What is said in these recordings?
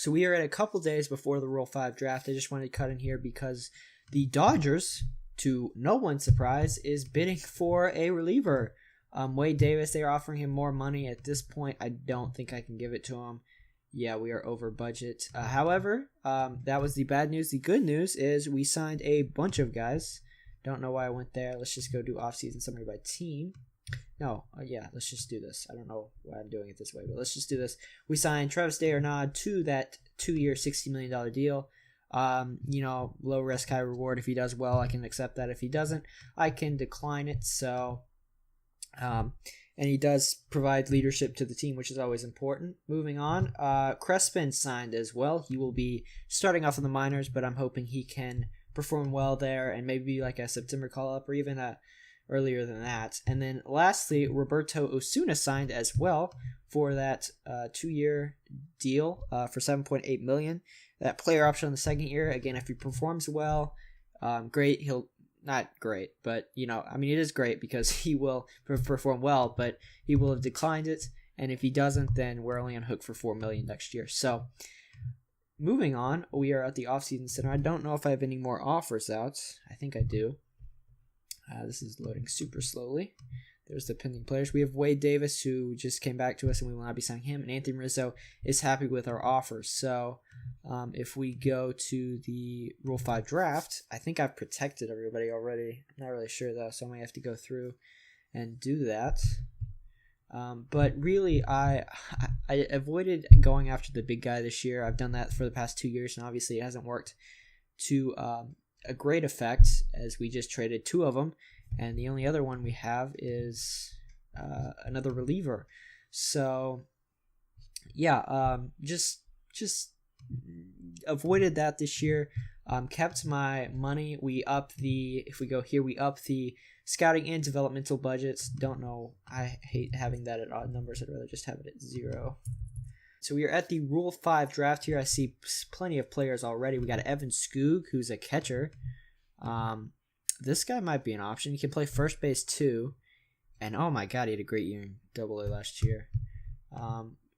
So we are at a couple days before the Rule 5 draft. I just wanted to cut in here because the Dodgers, to no one's surprise, is bidding for a reliever. Wade Davis, they are offering him more money. At this point, I don't think I can give it to him. Yeah, we are over budget. However, that was the bad news. The good news is we signed a bunch of guys. Don't know why I went there. Let's just go do offseason summary by team. No, yeah, let's just do this. I don't know why I'm doing it this way, but let's just do this. We signed Travis D'Arnaud to that 2-year, $60 million deal. Low risk, high reward. If he does well, I can accept that. If he doesn't, I can decline it. So, and he does provide leadership to the team, which is always important. Moving on, Crespin signed as well. He will be starting off in the minors, but I'm hoping he can perform well there and maybe like a September call-up or even earlier than that. And then lastly, Roberto Osuna signed as well for that 2-year deal for $7.8 million. That player option on the second year, again, if he performs well, great. He'll not great, but it is great because he will perform well, but he will have declined it. And if he doesn't, then we're only on hook for $4 million next year. So moving on, we are at the offseason center. I don't know if I have any more offers out. I think I do. This is loading super slowly. There's the pending players. We have Wade Davis, who just came back to us, and we will not be signing him. And Anthony Rizzo is happy with our offers. So if we go to the Rule 5 draft, I think I've protected everybody already. I'm not really sure, though, so I might have to go through and do that. But really, I avoided going after the big guy this year. I've done that for the past 2 years, and obviously it hasn't worked to a great effect, as we just traded 2 of them, and the only other one we have is another reliever. So yeah, just avoided that this year. Kept my money. We up the scouting and developmental budgets. Don't know, I hate having that at odd numbers. I'd rather just have it at 0. So we are at the Rule 5 draft here. I see plenty of players already. We got Evan Skoog, who's a catcher. This guy might be an option. He can play first base too. And oh my god, he had a great year in AA last year.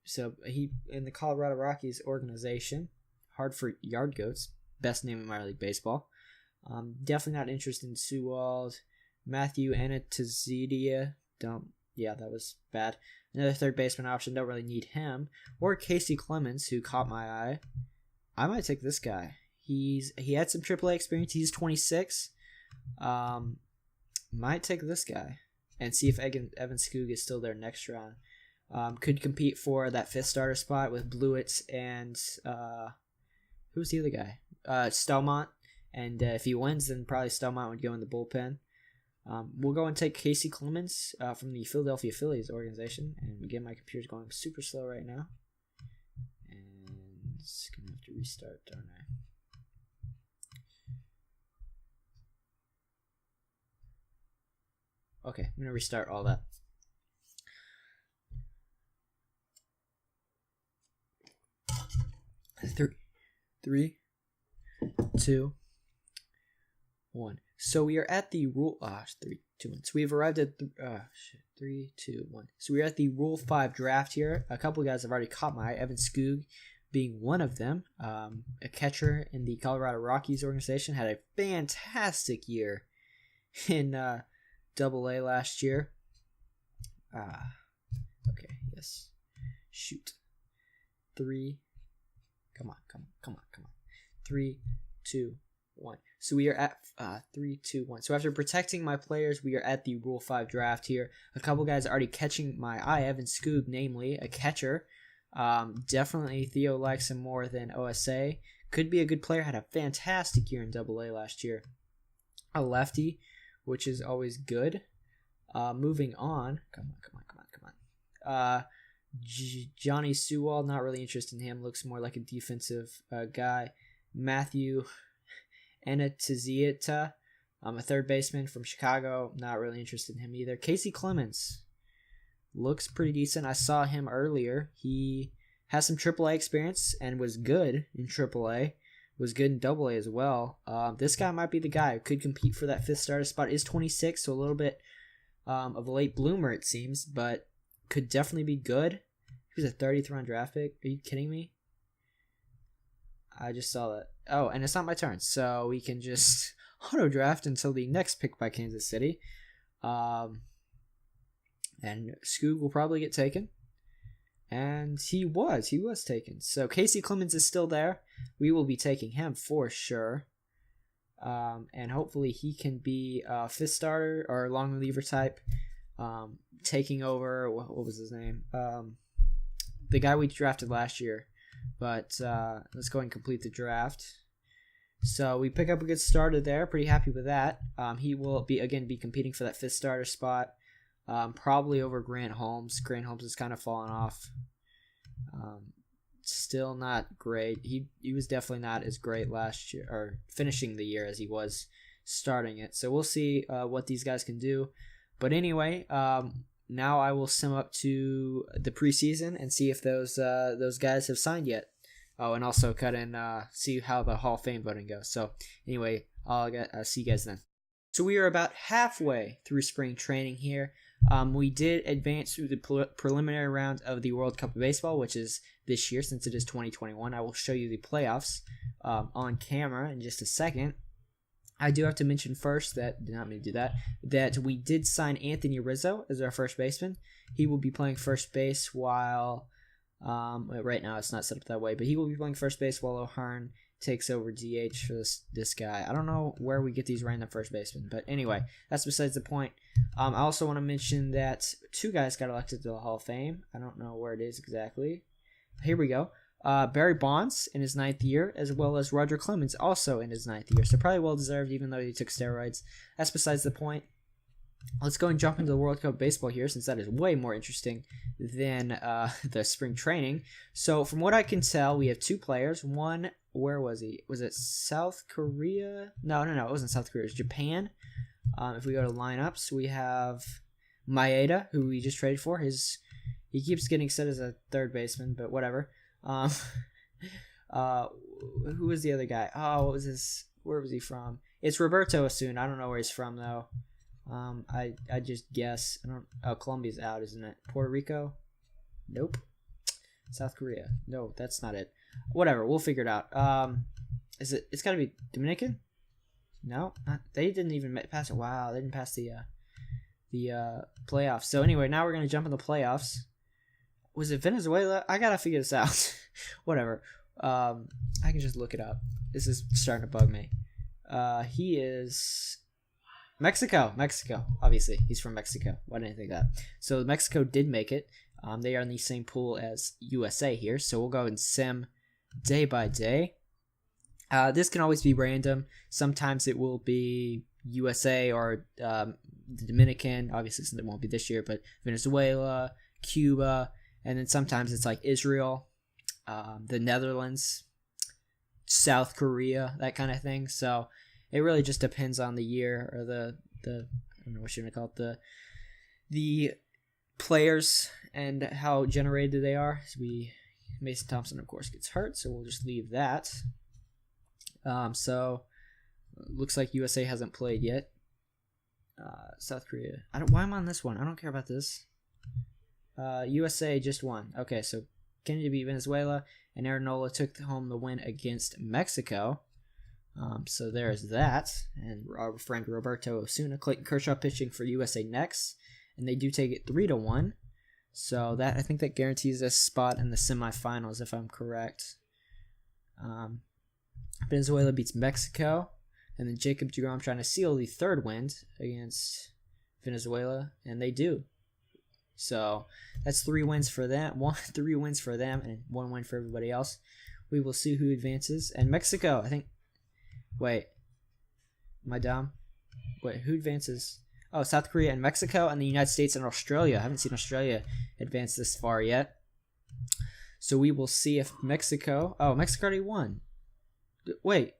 So he in the Colorado Rockies organization. Hartford Yard Goats. Best name in minor league baseball. Definitely not interested in Sewald. Matthew Anatazidia. Yeah, that was bad. Another third baseman option. Don't really need him. Or Casey Clemens, who caught my eye. I might take this guy. He had some AAA experience. He's 26. Might take this guy and see if Evan Skoog is still there next round. Could compete for that 5th starter spot with Blewett and who's the other guy? Stelmont. And if he wins, then probably Stelmont would go in the bullpen. We'll go and take Casey Clemens from the Philadelphia Phillies organization. And again, my computer's going super slow right now. And it's going to have to restart, don't I? Okay, I'm going to restart all that. Three, 2, 1. So we are at the Rule 3, 2, 1. So we have arrived at 3, 2, 1. So we are at the Rule 5 draft here. A couple of guys have already caught my eye. Evan Skoog being one of them. A catcher in the Colorado Rockies organization, had a fantastic year in AA last year. Okay, yes. Shoot. 3. Come on. 3, 2, 1. So we are at 3, 2, 1. So after protecting my players, we are at the Rule 5 draft here. A couple guys are already catching my eye. Evan Skoog, namely, a catcher. Definitely Theo likes him more than OSA. Could be a good player. Had a fantastic year in AA last year. A lefty, which is always good. Moving on. Come on. Johnny Sewell, not really interested in him. Looks more like a defensive guy. Matthew Anatazieta, a third baseman from Chicago. Not really interested in him either. Casey Clemens looks pretty decent. I saw him earlier. He has some AAA experience and was good in AAA. Was good in AA as well. This guy might be the guy who could compete for that 5th starter spot. Is 26, so a little bit of a late bloomer, it seems, but could definitely be good. He was a 30th round draft pick. Are you kidding me? I just saw that. Oh, and it's not my turn, so we can just auto draft until the next pick by Kansas City. And Skoog will probably get taken. And he was taken. So Casey Clemens is still there. We will be taking him for sure. And hopefully he can be a fifth starter or long reliever type. Taking over, what was his name? The guy we drafted last year. But let's go ahead and complete the draft. So we pick up a good starter there. Pretty happy with that. He will be competing for that fifth starter spot. Probably over Grant Holmes. Grant Holmes has kind of fallen off. Still not great. He was definitely not as great last year, or finishing the year, as he was starting it. So we'll see what these guys can do. But anyway, now I will sim up to the preseason and see if those guys have signed yet. Oh, and also cut in see how the Hall of Fame voting goes. So anyway, I'll see you guys then. So we are about halfway through spring training here. We did advance through the preliminary round of the World Cup of Baseball, which is this year since it is 2021. I will show you the playoffs on camera in just a second. I do have to mention first that, did not mean to do that we did sign Anthony Rizzo as our first baseman. He will be playing first base while, right now it's not set up that way, but he will be playing first base while O'Hearn takes over DH for this guy. I don't know where we get these random first basemen, but anyway, that's besides the point. I also want to mention that two guys got elected to the Hall of Fame. I don't know where it is exactly. Here we go. Barry Bonds in his 9th year, as well as Roger Clemens also in his 9th year. So probably well deserved, even though he took steroids. That's besides the point. Let's go and jump into the World Cup of Baseball here, since that is way more interesting than the spring training. So from what I can tell, we have two players. One, where was he? Was it South Korea? No, it wasn't South Korea. It was Japan. If we go to lineups, we have Maeda, who we just traded for. He keeps getting set as a third baseman, but whatever. Who was the other guy? Oh, what was his? Where was he from? It's Roberto Osuna. I don't know where he's from though. I just guess. Colombia's out, isn't it? Puerto Rico? Nope. South Korea? No, that's not it. Whatever, we'll figure it out. It's got to be Dominican? No, they didn't even pass it. Wow, they didn't pass the playoffs. So anyway, now we're gonna jump in the playoffs. Was it Venezuela? I gotta figure this out. Whatever. I can just look it up. This is starting to bug me. He is Mexico. Obviously, he's from Mexico. Why didn't I think that? So Mexico did make it. They are in the same pool as USA here. So we'll go and sim day by day. This can always be random. Sometimes it will be USA or the Dominican. Obviously, it won't be this year, but Venezuela, Cuba, and then sometimes it's like Israel, the Netherlands, South Korea, that kind of thing. So it really just depends on the year or the I don't know what you're gonna call it, the players and how generated they are. So Mason Thompson, of course, gets hurt, so we'll just leave that. So looks like USA hasn't played yet. South Korea. Why am I on this one? I don't care about this. USA just won. Okay, so Kennedy beat Venezuela, and Aaron Nola took home the win against Mexico. So there's that. And our friend Roberto Osuna, Clayton Kershaw pitching for USA next, and they do take it 3-1. So I think that guarantees a spot in the semifinals, if I'm correct. Venezuela beats Mexico, and then Jacob deGrom trying to seal the third win against Venezuela, and they do. So that's 3 wins for them, 3 wins for them, and 1 win for everybody else. We will see who advances. And Mexico, I think. Wait, am I dumb? Wait, who advances? Oh, South Korea and Mexico, and the United States and Australia. I haven't seen Australia advance this far yet. So we will see if Mexico. Oh, Mexico already won. Wait.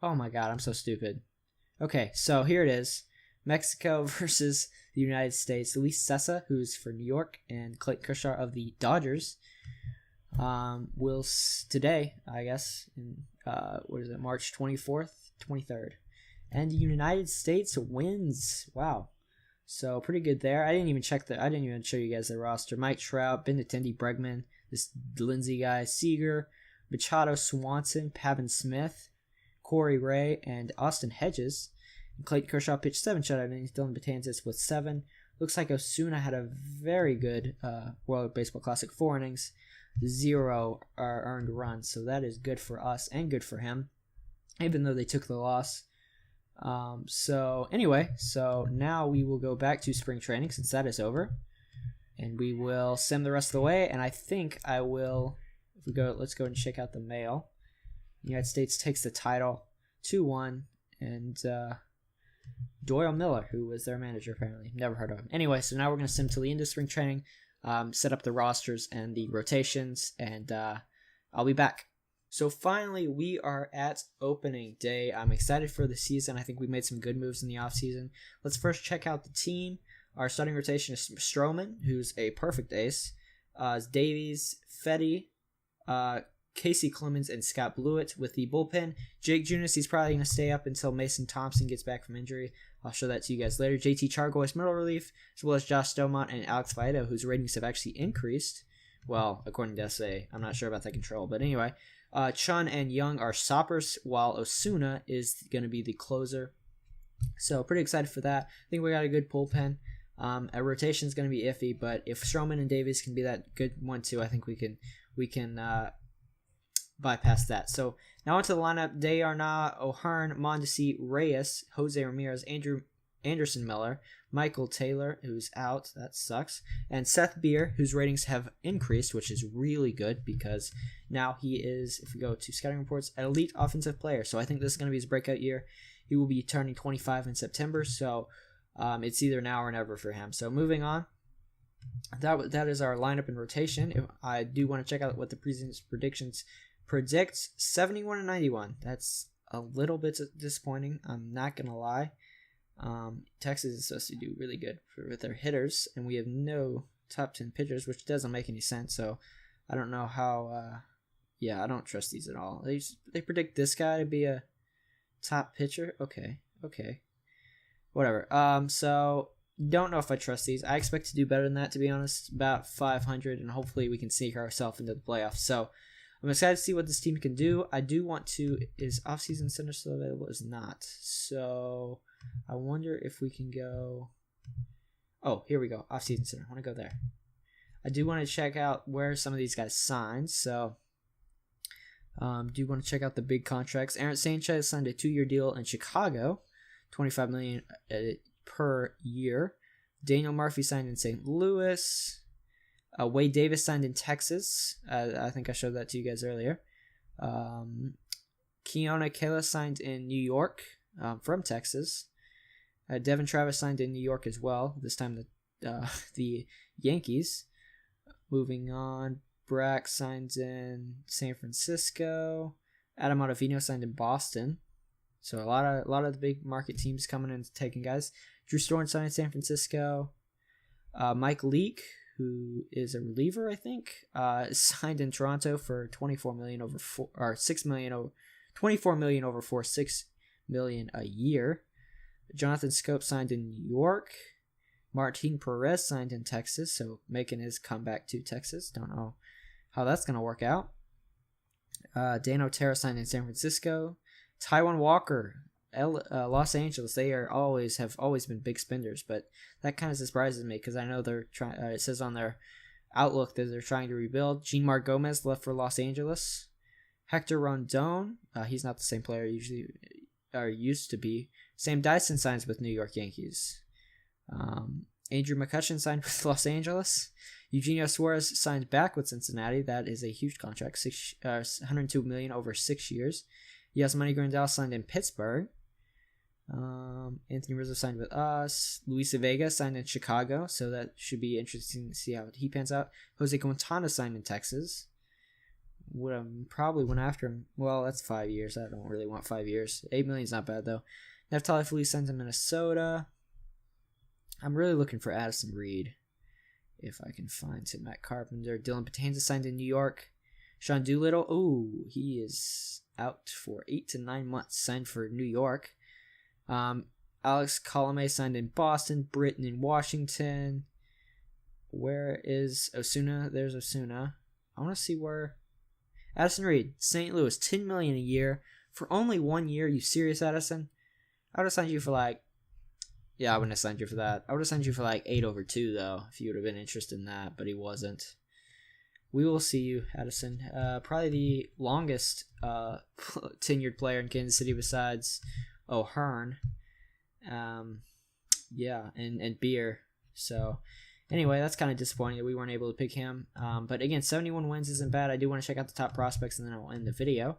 Oh my God, I'm so stupid. Okay, so here it is. Mexico versus the United States. Luis Cessa, who's for New York, and Clayton Kershaw of the Dodgers. Will today, I guess, in March 24th, 23rd. And the United States wins. Wow. So pretty good there. I didn't even show you guys the roster. Mike Trout, Benintendi, Bregman, this Lindsey guy, Seager, Machado, Swanson, Pavin Smith, Corey Ray, and Austin Hedges. And Clayton Kershaw pitched 7 shutout innings. Dylan Betances with 7. Looks like Osuna had a very good World Baseball Classic, 4 innings, 0 earned runs. So that is good for us and good for him, even though they took the loss. So now we will go back to spring training since that is over. And we will sim the rest of the way. And I think I will, let's go and check out the mail. The United States takes the title 2-1. And Doyle Miller, who was their manager apparently. Never heard of him. Anyway, so now we're going to sim to the end of spring training, set up the rosters and the rotations, and I'll be back. So finally, we are at opening day. I'm excited for the season. I think we made some good moves in the offseason. Let's first check out the team. Our starting rotation is Stroman, who's a perfect ace. Davies, Fetty, Casey Clemens, and Scott Blewett with the bullpen. Jake Junis, he's probably going to stay up until Mason Thompson gets back from injury. I'll show that to you guys later. JT Chargois, middle relief, as well as Josh Stomont and Alex Faedo, whose ratings have actually increased. Well, according to SA. I'm not sure about that control. But anyway, Chun and Young are stoppers, while Osuna is going to be the closer. So pretty excited for that. I think we got a good bullpen. A rotation is going to be iffy, but if Stroman and Davies can be that good 1-2, I think we can bypass that. So now onto the lineup. Dearna, O'Hearn, Mondesi, Reyes, Jose Ramirez, Andrew Anderson Miller, Michael Taylor, who's out, that sucks, and Seth Beer, whose ratings have increased, which is really good because now he is, if we go to scouting reports, an elite offensive player. So I think this is going to be his breakout year. He will be turning 25 in September, so it's either now or never for him. So moving on, that is our lineup and rotation. I do want to check out what the preseason predictions predicts. 71 and 91. That's a little bit disappointing. I'm not gonna lie. Texas is supposed to do really good with their hitters, and we have no top 10 pitchers, which doesn't make any sense. So I don't know how. I don't trust these at all. They predict this guy to be a top pitcher. Okay, whatever. So don't know if I trust these. I expect to do better than that, to be honest. About 500, and hopefully we can sneak ourselves into the playoffs. So I'm excited to see what this team can do. I do want to. Is Offseason Center still available? Is not. So I wonder if we can go. Oh, here we go. Offseason Center. I want to go there. I do want to check out where some of these guys signed. So do want to check out the big contracts. Aaron Sanchez signed a 2-year deal in Chicago, $25 million per year. Daniel Murphy signed in St. Louis. Wade Davis signed in Texas. I think I showed that to you guys earlier. Keona Kela signed in New York from Texas. Devin Travis signed in New York as well. This time the Yankees. Moving on, Brack signs in San Francisco. Adam Ottavino signed in Boston. So a lot of the big market teams coming in and taking guys. Drew Storen signed in San Francisco. Mike Leake, who is a reliever, I think, signed in Toronto for $24 million over $6 million over $24 million over $6 million a year. Jonathan Scope signed in New York. Martin Perez signed in Texas, so making his comeback to Texas. Don't know how that's going to work out. Dan Otero signed in San Francisco. Taiwan Walker, Los Angeles. They have always been big spenders, but that kind of surprises me because I know they're trying. It says on their outlook that they're trying to rebuild. Jeanmar Gomez left for Los Angeles. Hector Rondon, he's not the same player used to be. Sam Dyson signs with New York Yankees. Andrew McCutcheon signed with Los Angeles. Eugenio Suarez signed back with Cincinnati. That is a huge contract, $102 million over 6 years. Yasmani Grandal signed in Pittsburgh. Anthony Rizzo signed with us. Luis Vega signed in Chicago, so that should be interesting to see how he pans out. Jose Quintana signed in Texas. Would have probably went after him. Well, that's 5 years. I don't really want 5 years. $8 million is not bad though. Neftali Feliz signed in Minnesota. I'm really looking for Addison Reed, if I can find him. Matt Carpenter. Dylan Betances signed in New York. Sean Doolittle. Ooh, he is out for 8 to 9 months. Signed for New York. Alex Colomé signed in Boston. Britton in Washington. Where is Osuna? There's Osuna. I want to see where Addison Reed, St. Louis, $10 million a year for only 1 year. You serious, Addison? I would have signed you for like, yeah, I wouldn't have signed you for that. I would have signed you for like 8 over 2 though, if you would have been interested in that, but he wasn't. We will see you, Addison. Probably the longest tenured player in Kansas City besides O'Hearn. Yeah, and Beer. So anyway, that's kind of disappointing that we weren't able to pick him. But again, 71 wins isn't bad. I do want to check out the top prospects, and then I'll end the video.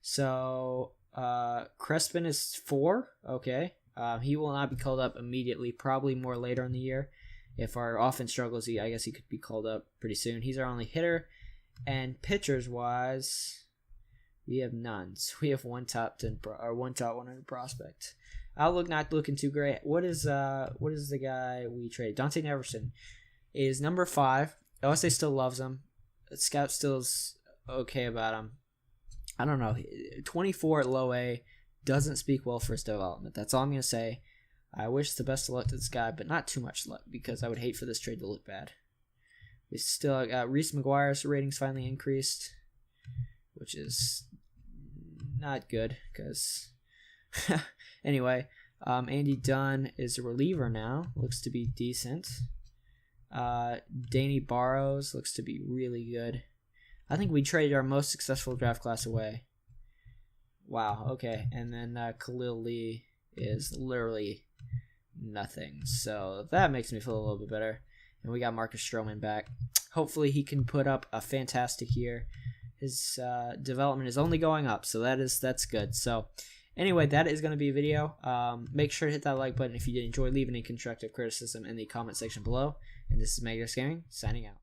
So Crespin is 4. Okay. He will not be called up immediately, probably more later in the year. If our offense struggles, I guess he could be called up pretty soon. He's our only hitter. And pitchers-wise, we have none. So we have one top 10 or one top 100 prospect. Outlook not looking too great. What is the guy we traded? Dante Neverson is number 5. OSA still loves him. Scout still is okay about him. I don't know. 24 at low A doesn't speak well for his development. That's all I'm going to say. I wish the best of luck to this guy, but not too much luck because I would hate for this trade to look bad. We still got Reese McGuire's ratings finally increased, which is not good because anyway, Andy Dunn is a reliever now. Looks to be decent. Danny Barrows looks to be really good. I think we traded our most successful draft class away. Wow, okay. And then Khalil Lee is literally nothing. So that makes me feel a little bit better. And we got Marcus Stroman back. Hopefully he can put up a fantastic year. His development is only going up, so that's good. So anyway, that is going to be a video. Make sure to hit that like button if you did enjoy. Leave any constructive criticism in the comment section below. And this is Magnus Gaming, signing out.